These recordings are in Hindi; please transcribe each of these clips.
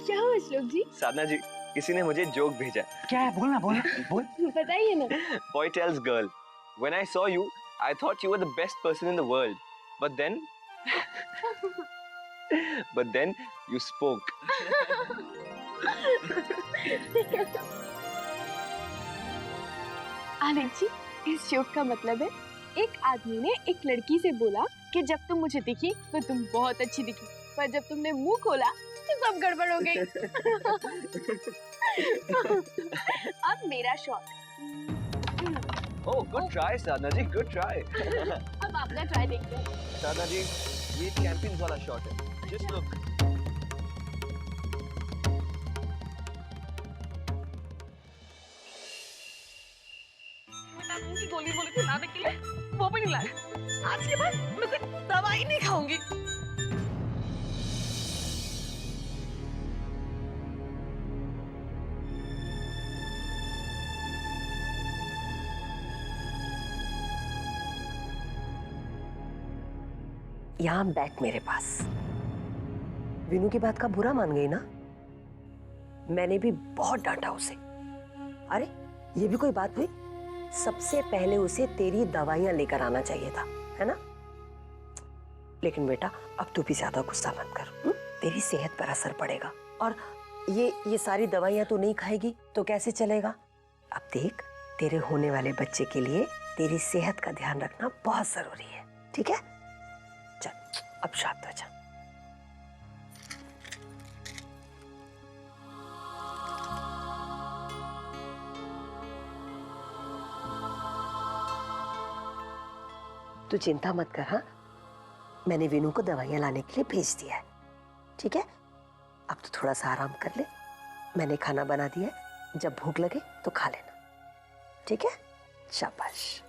क्या हुआ श्लोक जी? साधना जी, किसी ने मुझे जोक भेजा। क्या है? बोलना बोल। बताइए ना। Boy tells girl, when I saw you, I thought you were the best person in the world, but then you spoke. Anand ji, इस जोक का मतलब है एक आदमी ने एक लड़की से बोला कि जब तुम मुझे दिखी तो तुम बहुत अच्छी दिखी, पर जब तुमने मुंह खोला तो सब गड़बड़ हो गई। अब मेरा शॉट। Oh, good try, साधना जी, good try. अब अपना ट्राई देखते हैं। साधना जी, ये चैंपियंस वाला शॉट है। Just look. विटामिन की गोली बोली थी लाने के लिए, वो भी नहीं लाया। आज के बाद मैं कोई दवाई नहीं खाऊंगी। यहाँ बैठ मेरे पास। विनू की बात का बुरा मान गई ना? मैंने भी बहुत डांटा उसे। अरे ये भी कोई बात हुई? सबसे पहले उसे तेरी दवाइयां लेकर आना चाहिए था, है ना? लेकिन बेटा अब तू भी ज्यादा गुस्सा मत कर, तेरी सेहत पर असर पड़ेगा। और ये सारी दवाइयां तू नहीं खाएगी तो कैसे चलेगा? अब देख, तेरे होने वाले बच्चे के लिए तेरी सेहत का ध्यान रखना बहुत जरूरी है, ठीक है? चल अब शांत हो जा। तू चिंता मत कर, हाँ? मैंने विनू को दवाइयां लाने के लिए भेज दिया है, ठीक है? अब तो थोड़ा सा आराम कर ले। मैंने खाना बना दिया है, जब भूख लगे तो खा लेना, ठीक है? शाबाश।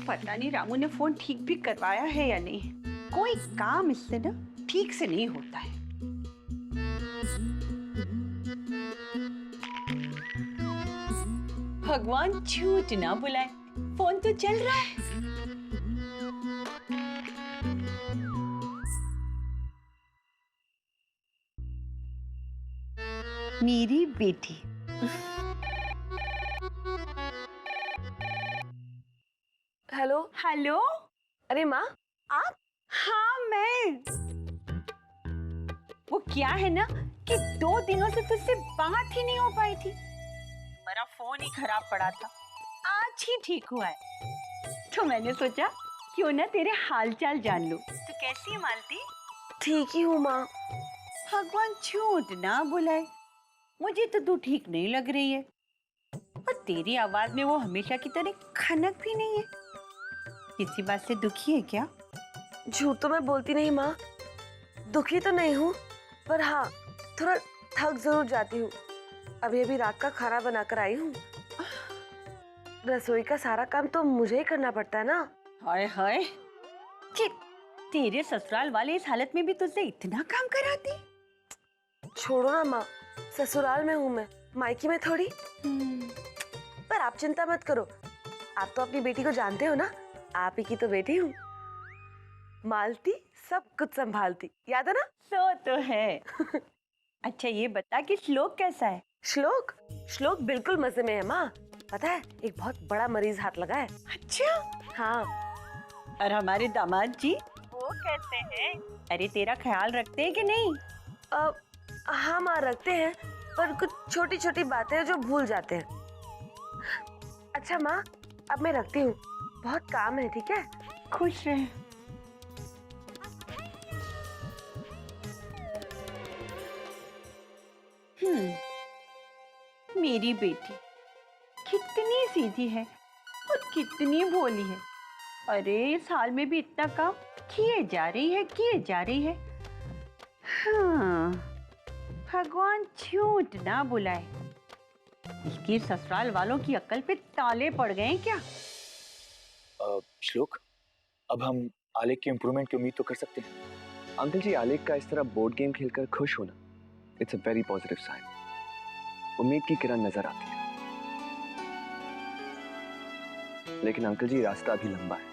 पता नहीं रामू ने फोन ठीक भी करवाया है या नहीं। कोई काम इससे ना ठीक से नहीं होता है। भगवान झूठ ना बुलाए, फोन तो चल रहा है। मेरी बेटी। हेलो। हेलो। अरे माँ, आप? हाँ मैं। वो क्या है ना कि 2 दिनों से तुझसे बात ही नहीं हो पाई थी। मेरा फोन ही खराब पड़ा था, आज ही ठीक हुआ है। तो मैंने सोचा क्यों ना तेरे हालचाल जान लूं। तू कैसी है मालती? ठीक ही हूँ माँ। भगवान झूठ ना बुलाए, मुझे तो तू ठीक नहीं लग रही है। और तेरी आवाज में वो हमेशा की तरह खनक भी नहीं है। किसी बात से दुखी है क्या? झूठ तो मैं बोलती नहीं माँ, दुखी तो नहीं हूँ, पर हाँ थोड़ा थक जरूर जाती हूँ। अभी रात का खाना बनाकर आई हूँ। रसोई का सारा काम तो मुझे ही करना पड़ता है ना। हाय हाय, कि तेरे ससुराल वाले इस हालत में भी तुझसे इतना काम कराते? छोड़ो ना माँ, ससुराल में हूँ मैं, मायके में थोड़ी। पर आप चिंता मत करो, आप तो अपनी बेटी को जानते हो ना, आप ही की तो बेटी हूँ। मालती सब कुछ संभालती, याद है ना? सो तो है। अच्छा ये बता कि श्लोक कैसा है? श्लोक बिल्कुल मजे में है माँ। पता है एक बहुत बड़ा मरीज हाथ लगा है। अच्छा। हाँ। और हमारे दामाद जी वो कैसे हैं? अरे तेरा ख्याल रखते हैं कि नहीं? हाँ माँ रखते हैं, पर कुछ छोटी छोटी बातें जो भूल जाते हैं। अच्छा माँ, अब मैं रखती हूँ, बहुत काम है, ठीक है? खुश रहे। मेरी बेटी कितनी सीधी है और कितनी भोली है। अरे इस हाल में भी इतना काम किए जा रही है। हाँ, भगवान झूठ ना बुलाए, इसकी ससुराल वालों की अक्ल पे ताले पड़ गए क्या? श्लोक, अब हम आलेख की इम्प्रूवमेंट की उम्मीद तो कर सकते हैं। अंकल जी, आलेख का इस तरह बोर्ड गेम खेलकर खुश होना, it's a very positive sign. उम्मीद की किरण नजर आती है। लेकिन अंकल जी रास्ता अभी लंबा है।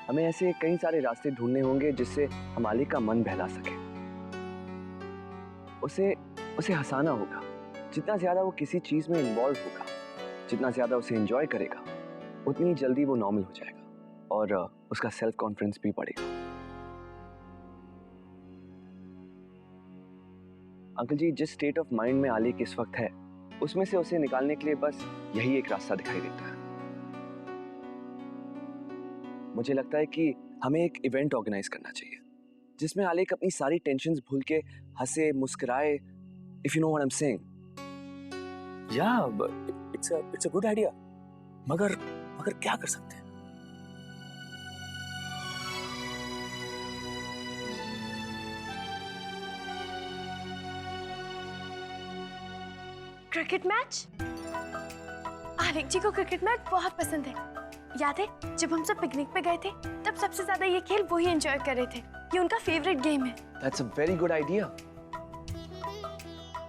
हमें ऐसे कई सारे रास्ते ढूंढने होंगे जिससे हम आलिक का मन बहला सके। उसे उसे हंसाना होगा। जितना ज्यादा वो किसी चीज में इन्वॉल्व होगा, जितना ज्यादा उसे एंजॉय करेगा, उतनी जल्दी वो नॉर्मल हो जाएगा और उसका सेल्फ कॉन्फिडेंस भी बढ़ेगा। अंकल जी, जिस स्टेट ऑफ माइंड में आलिक इस वक्त है, उसमें से उसे निकालने के लिए बस यही एक रास्ता दिखाई देता है। मुझे लगता है कि हमें एक इवेंट ऑर्गेनाइज करना चाहिए जिसमें आलिक अपनी सारी टेंशन्स भूल के हंसे, मुस्कुराए। If you know what I am saying. या इट्स अ गुड आइडिया, मगर क्या कर सकते हैं? Cricket match. आलिक जी को क्रिकेट मैच बहुत पसंद है। याद है जब हम सब पिकनिक पे गए थे तब सबसे ज्यादा ये खेल वो ही एंजॉय कर रहे थे। ये उनका फेवरेट गेम है। That's a very good idea.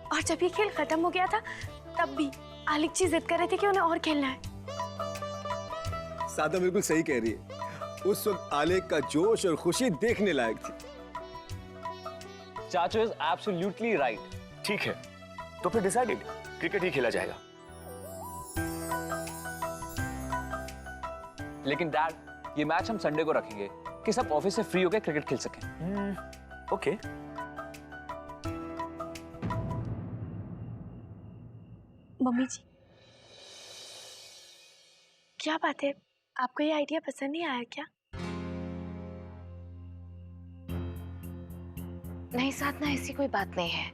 और जब ये खेल खत्म हो गया था तब भी आलिक जी जिद कर रहे थे कि उन्हें और खेलना है। सादा बिल्कुल सही कह रही है। उस वक्त आलिक का जोश और खुशी देखने लायक थी। चाचू इज एब्सोल्युटली राइट। ठीक है, तो फिर डिसाइडेड, क्रिकेट ही खेला जाएगा। लेकिन डैड, ये मैच हम संडे को रखेंगे कि सब ऑफिस से फ्री होकर क्रिकेट खेल सकें। ओके। मम्मी जी, क्या बात है, आपको ये आइडिया पसंद नहीं आया क्या? नहीं साधना, ऐसी कोई बात नहीं है।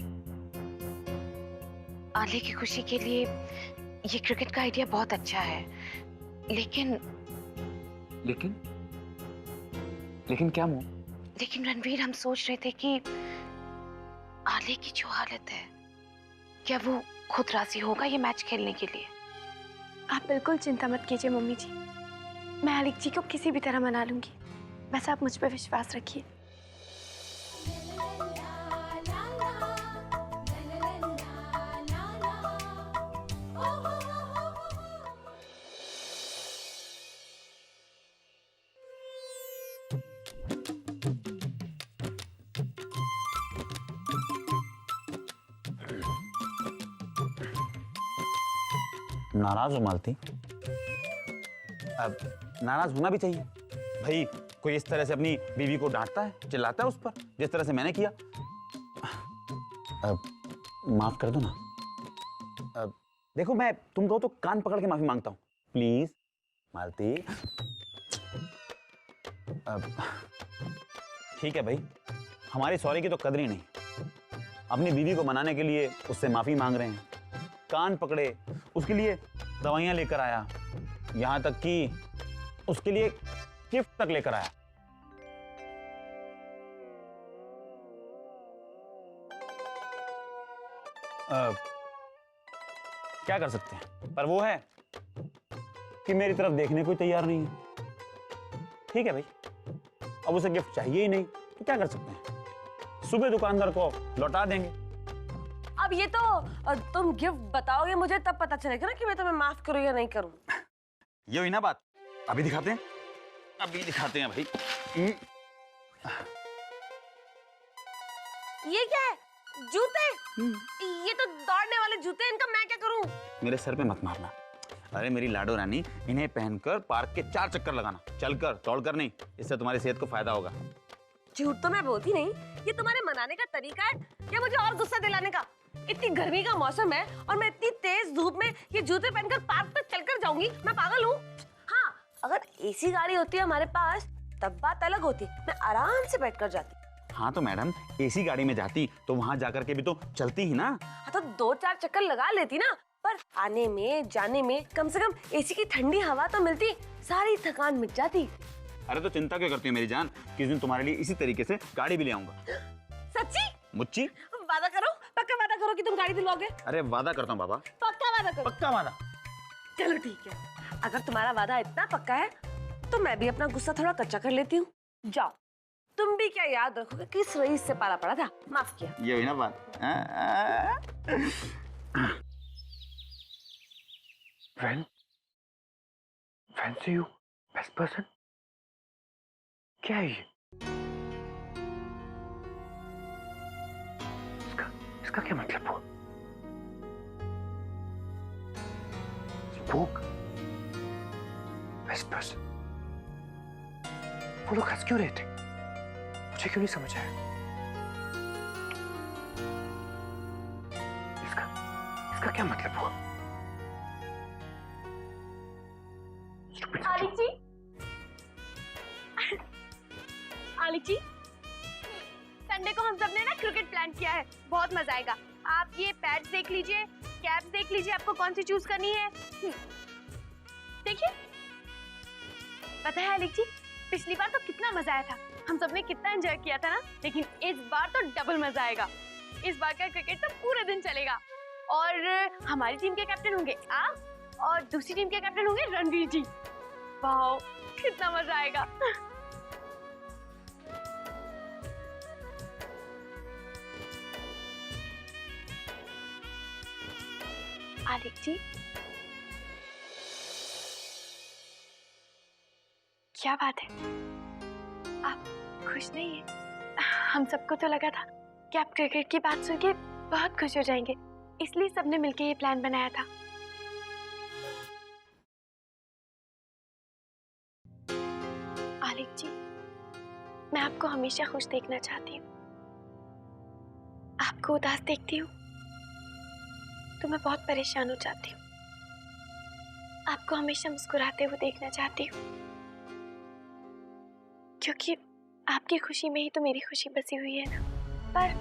आलिक की खुशी के लिए ये क्रिकेट का आइडिया बहुत अच्छा है, लेकिन क्या मुंह? लेकिन रणवीर, हम सोच रहे थे कि आलिक की जो हालत है, क्या वो खुद राजी होगा ये मैच खेलने के लिए? आप बिल्कुल चिंता मत कीजिए मम्मी जी, मैं आलिक जी को किसी भी तरह मना लूंगी। बस आप मुझ पर विश्वास रखिए। नाराज हो मालती? अब नाराज होना भी चाहिए भाई। कोई इस तरह से अपनी बीवी को डांटता है, चिल्लाता है उस पर, जिस तरह से मैंने किया। अब माफ कर दो ना। अब देखो, मैं तुम कहो तो कान पकड़ के माफी मांगता हूं, प्लीज मालती। अब ठीक है भाई, हमारी सॉरी की तो कदर ही नहीं। अपनी बीवी को मनाने के लिए उससे माफी मांग रहे हैं, कान पकड़े, उसके लिए दवाइयां लेकर आया, यहां तक कि उसके लिए गिफ्ट तक लेकर आया। क्या कर सकते हैं, पर वो है कि मेरी तरफ देखने को तैयार नहीं है। ठीक है भाई, अब उसे गिफ्ट चाहिए ही नहीं तो क्या कर सकते हैं, सुबह दुकानदार को लौटा देंगे। अब ये तो तुम गिफ्ट बताओगे मुझे, तब पता चलेगा ना कि मैं तुम्हें माफ करूं या नहीं करूं। ये हुई ना बात। अभी दिखाते हैं, अभी दिखाते हैं भाई। ये क्या है? जूते? ये तो दौड़ने वाले जूते, इनका मैं क्या करूं? मेरे सर पे मत मारना। अरे मेरी लाडो रानी, इन्हें पहनकर पार्क के 4 चक्कर लगाना, चलकर दौड़कर नहीं, इससे तुम्हारी सेहत को फायदा होगा। झूठ तो मैं बोलती नहीं, ये तुम्हारे मनाने का तरीका है या मुझे और गुस्सा दिलाने का? इतनी गर्मी का मौसम है और मैं इतनी तेज धूप में ये जूते पहनकर पार्क तक चलकर जाऊंगी? मैं पागल हूँ? हाँ, अगर एसी गाड़ी होती है हमारे पास तब बात अलग होती, मैं आराम से बैठकर जाती। हाँ तो मैडम, एसी गाड़ी में जाती तो वहां जाकर के भी तो चलती ही ना। हाँ तो 2-4 चक्कर लगा लेती ना, पर आने में जाने में कम से कम एसी की ठंडी हवा तो मिलती, सारी थकान मिट जाती। अरे तो चिंता क्यों करती हो मेरी जान, किस दिन तुम्हारे लिए इसी तरीके से गाड़ी भी ले आऊंगा। सच्ची? मुच्ची? वादा करो, पक्का वादा करो कि तुम गाड़ी दिलवाओगे। अरे वादा करता हूँ बाबा, पक्का वादा करो। पक्का वादा। चलो ठीक है, अगर तुम्हारा वादा इतना पक्का है तो मैं भी अपना गुस्सा थोड़ा कच्चा कर लेती हूँ। जाओ, तुम भी क्या याद रखोगे किस रईस से पाला पड़ा था? माफ किया। ये हुई ना बात। When? Fancy you? Best person? क्या है ये? इसका क्या मतलब हुआ? स्पोक? Best person? वो लोग हंस क्यों रहे थे? मुझे क्यों नहीं समझ आया? इसका क्या मतलब हुआ? आलिक जी, आलिक जी, संडे को हम सब ने ना क्रिकेट प्लान किया है, बहुत मजा आएगा। आप ये पैड्स देख लीजिए, कैप्स देख लीजिए, आपको कौन सी चूज करनी है। देखिए, पता है आलिक जी, पिछली बार तो कितना मजा आया था, हम सब ने कितना एंजॉय किया था ना, लेकिन इस बार तो डबल मजा आएगा। इस बार का क्रिकेट तो पूरे दिन चलेगा और हमारी टीम के कैप्टन होंगे आप और दूसरी टीम के कैप्टन होंगे रणवीर जी। वाह, कितना मजा आएगा। आलिक जी, क्या बात है, आप खुश नहीं हैं? हम सबको तो लगा था कि आप क्रिकेट की बात सुन के बहुत खुश हो जाएंगे, इसलिए सबने मिलकर ये प्लान बनाया था। आलिक जी, मैं आपको हमेशा खुश देखना चाहती हूँ। आपको उदास देखती हूँ तो मैं बहुत परेशान हो जाती हूँ। आपको हमेशा मुस्कुराते हुए देखना चाहती हूँ, क्योंकि आपकी खुशी में ही तो मेरी खुशी बसी हुई है ना। पर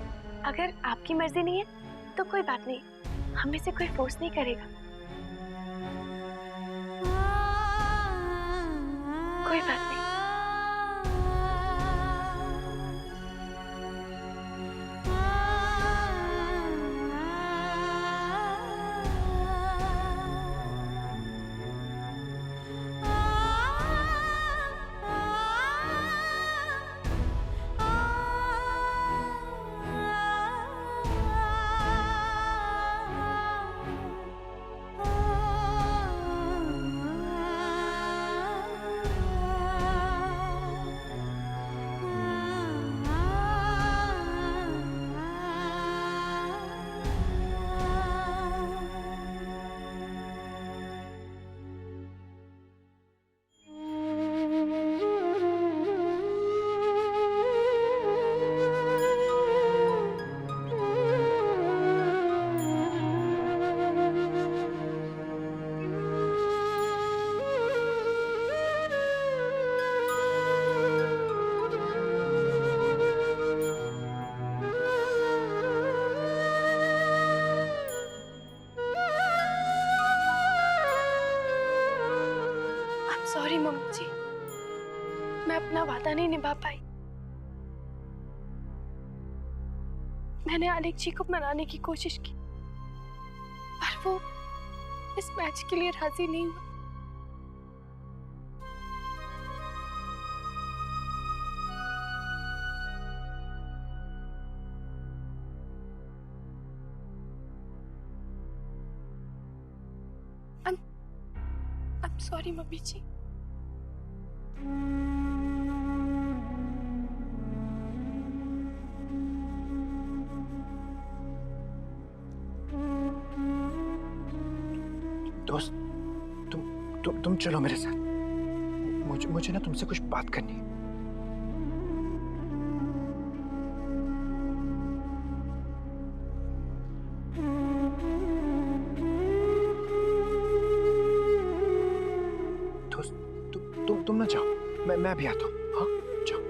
अगर आपकी मर्जी नहीं है तो कोई बात नहीं, हमें से कोई फोर्स नहीं करेगा। कोई बात नहीं। सॉरी मम्मी जी, मैं अपना वादा नहीं निभा पाई। मैंने आलिक जी को मनाने की कोशिश की, पर वो इस मैच के लिए राजी नहीं हुआ। I'm sorry मम्मी जी। दोस्त, तुम चलो मेरे साथ। मुझे ना तुमसे कुछ बात करनी है। दोस्त, तुम ना जाओ, मैं भी आता हूँ। हाँ, जाओ।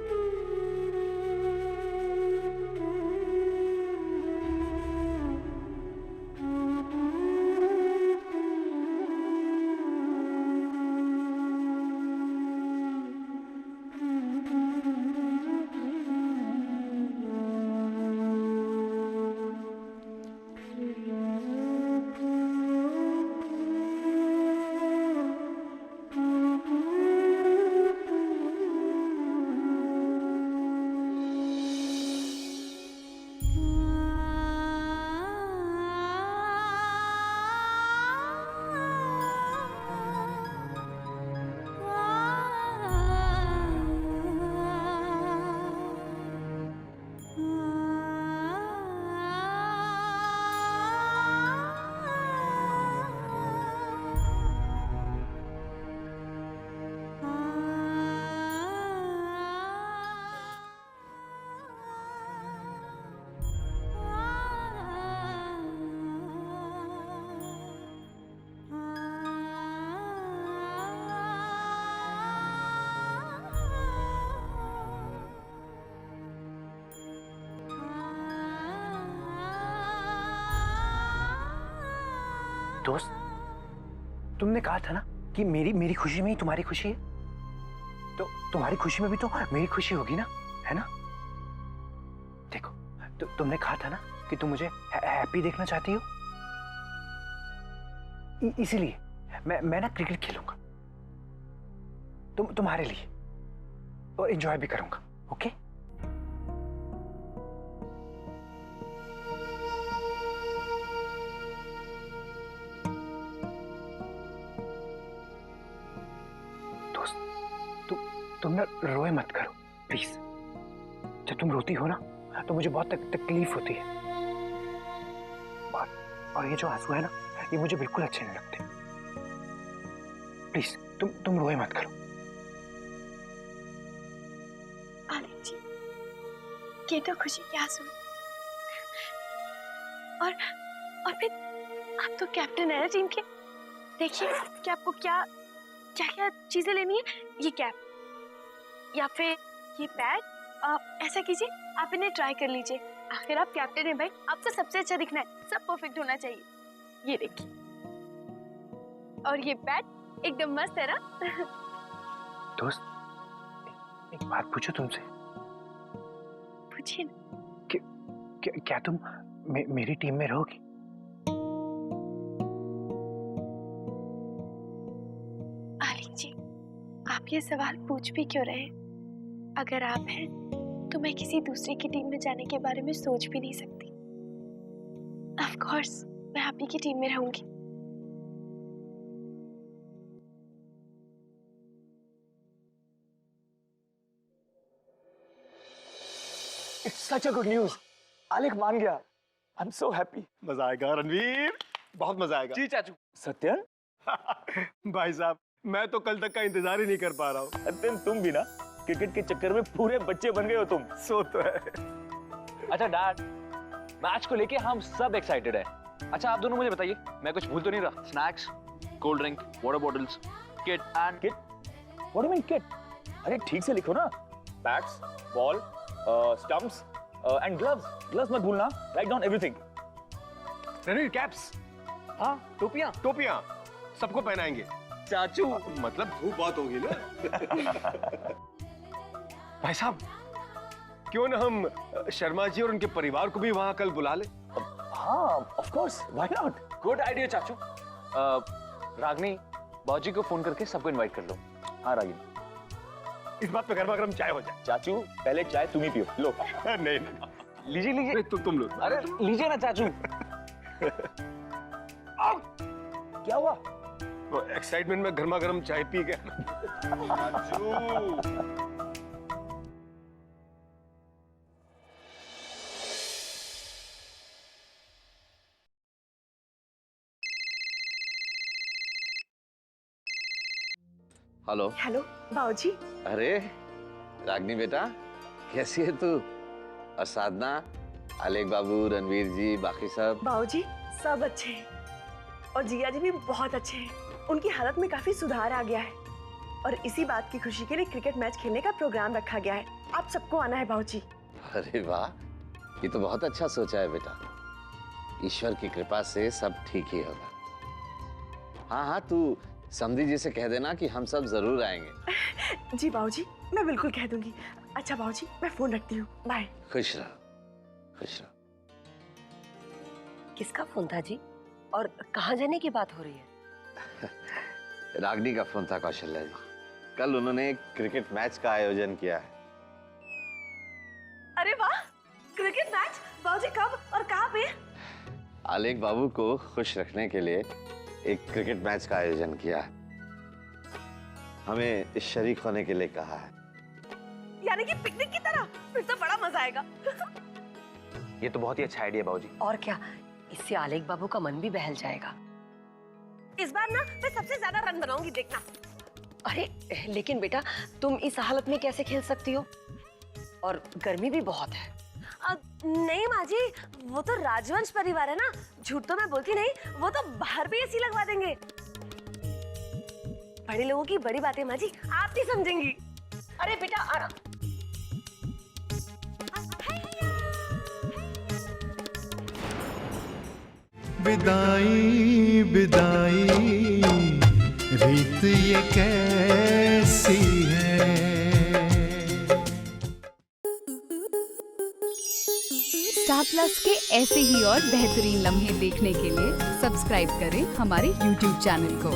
दोस्त, तुमने कहा था ना कि मेरी खुशी में ही तुम्हारी खुशी है, तो तुम्हारी खुशी में भी तो मेरी खुशी होगी ना, है ना? देखो, तुमने कहा था ना कि तुम मुझे हैप्पी देखना चाहती हो, इसीलिए मैं ना क्रिकेट खेलूंगा तुम्हारे लिए, और एंजॉय भी करूंगा। ओके? तुम ना रोए मत करो प्लीज। जब तुम रोती हो ना तो मुझे बहुत तकलीफ होती है, और ये जो आंसू है ना, ये मुझे बिल्कुल अच्छे नहीं लगते। प्लीज तुम रोए मत करो। आलिक जी, ये तो खुशी के आंसू हैं। और फिर आप तो कैप्टन है ना टीम के। देखिए कि आपको क्या क्या क्या चीजें लेनी है, ये कैप या फिर ये बैग, ऐसा कीजिए आप इन्हें ट्राई कर लीजिए। आखिर आप कैप्टन हैं भाई, आपको सबसे अच्छा दिखना है, सब परफेक्ट होना चाहिए। ये देखिए, और ये बैग एकदम मस्त है ना। दोस्त, एक बात पूछो तुमसे। पूछिए ना। क्या तुम मेरी टीम में रहोगी? आलिक जी, आप ये सवाल पूछ भी क्यों रहे हैं? अगर आप हैं तो मैं किसी दूसरे की टीम में जाने के बारे में सोच भी नहीं सकती। ऑफ कोर्स मैं आप ही की टीम में रहूंगी। It's such a good news. आलिक मान गया। I'm so happy. मजा आएगा रणवीर, बहुत मजा आएगा। जी चाचू। सत्यन? भाई साहब, मैं तो कल तक का इंतजार ही नहीं कर पा रहा हूँ। सत्यन, तुम भी ना क्रिकेट के चक्कर में पूरे बच्चे बन गए हो तुम। सो तो है। अच्छा डैड, मैच को लेके हम सब एक्साइटेड हैं। अच्छा आप दोनों मुझे बताइए, मैं कुछ भूल तो नहीं रहा? Snacks, cold drink, water bottles, kit and kit? What do you mean kit? अरे ठीक से लिखो ना। Bats, ball, stumps and gloves मत भूलना। Write down everything. Ranveer, caps, हाँ, टोपियां। टोपियां सबको पहनाएंगे। चाचू मतलब धूप बहुत होगी ना। भाई साहब, क्यों ना हम शर्मा जी और उनके परिवार को भी वहां कल बुला ले? हाँ, of course, why not? Good idea चाचू। रागनी, बाजी को फोन करके सबको इनवाइट कर लो। हाँ रागिनी, इस बात पे गर्मा गर्म चाय हो जाए। चाचू पहले चाय तुम ही पियो। लो। नहीं, लीजिए लीजिए। तुम लो। अरे लीजिए ना चाचू। क्या हुआ? वो एक्साइटमेंट में गर्मा गर्म चाय पी गया। हेलो। हेलो बाबूजी। अरे रागनी बेटा, कैसी है तू? और साधना, आलेख बाबू, रणवीर जी, बाकी सब? बाबूजी सब अच्छे हैं, और जिया जी भी बहुत अच्छे हैं। उनकी हालत में काफी सुधार आ गया है, और इसी बात की खुशी के लिए क्रिकेट मैच खेलने का प्रोग्राम रखा गया है। आप सबको आना है बाबूजी। अरे वाह, ये तो बहुत अच्छा सोचा है बेटा। ईश्वर की कृपा से सब ठीक ही होगा। हाँ हाँ, तू समधी जी से कह देना कि हम सब जरूर आएंगे। जी बाबूजी, मैं बिल्कुल कह दूंगी। अच्छा बाबूजी, मैं फोन रखती हूँ। बाय। खुश रहो, खुश रहो। किसका फोन था जी, और कहाँ जाने की बात हो रही है? रागनी का फोन था कौशल्या जी। कल उन्होंने एक क्रिकेट मैच का आयोजन किया है। अरे वाह, क्रिकेट मैच? बाबूजी कब और कहाँ पे? आलेख बाबू को खुश रखने के लिए एक क्रिकेट मैच का आयोजन किया है। हमें इस शरीक होने के लिए कहा है। यानी कि पिकनिक की तरह? फिर तो बड़ा मजा आएगा। ये तो बहुत ही अच्छा आइडिया बाबूजी। और क्या, इससे आलेख बाबू का मन भी बहल जाएगा। इस बार ना मैं सबसे ज्यादा रन बनाऊंगी, देखना। अरे लेकिन बेटा, तुम इस हालत में कैसे खेल सकती हो? और गर्मी भी बहुत है। नहीं माँ जी, वो तो राजवंश परिवार है ना, झूठ तो मैं बोलती नहीं। वो तो बाहर भी एसी लगवा देंगे। बड़े लोगों की बड़ी बातें माँ जी, आप नहीं समझेंगी। अरे बेटा आराम। विदाई विदाई रीत ये कैसी है। स्टार प्लस के ऐसे ही और बेहतरीन लम्हे देखने के लिए सब्सक्राइब करें हमारे YouTube चैनल को।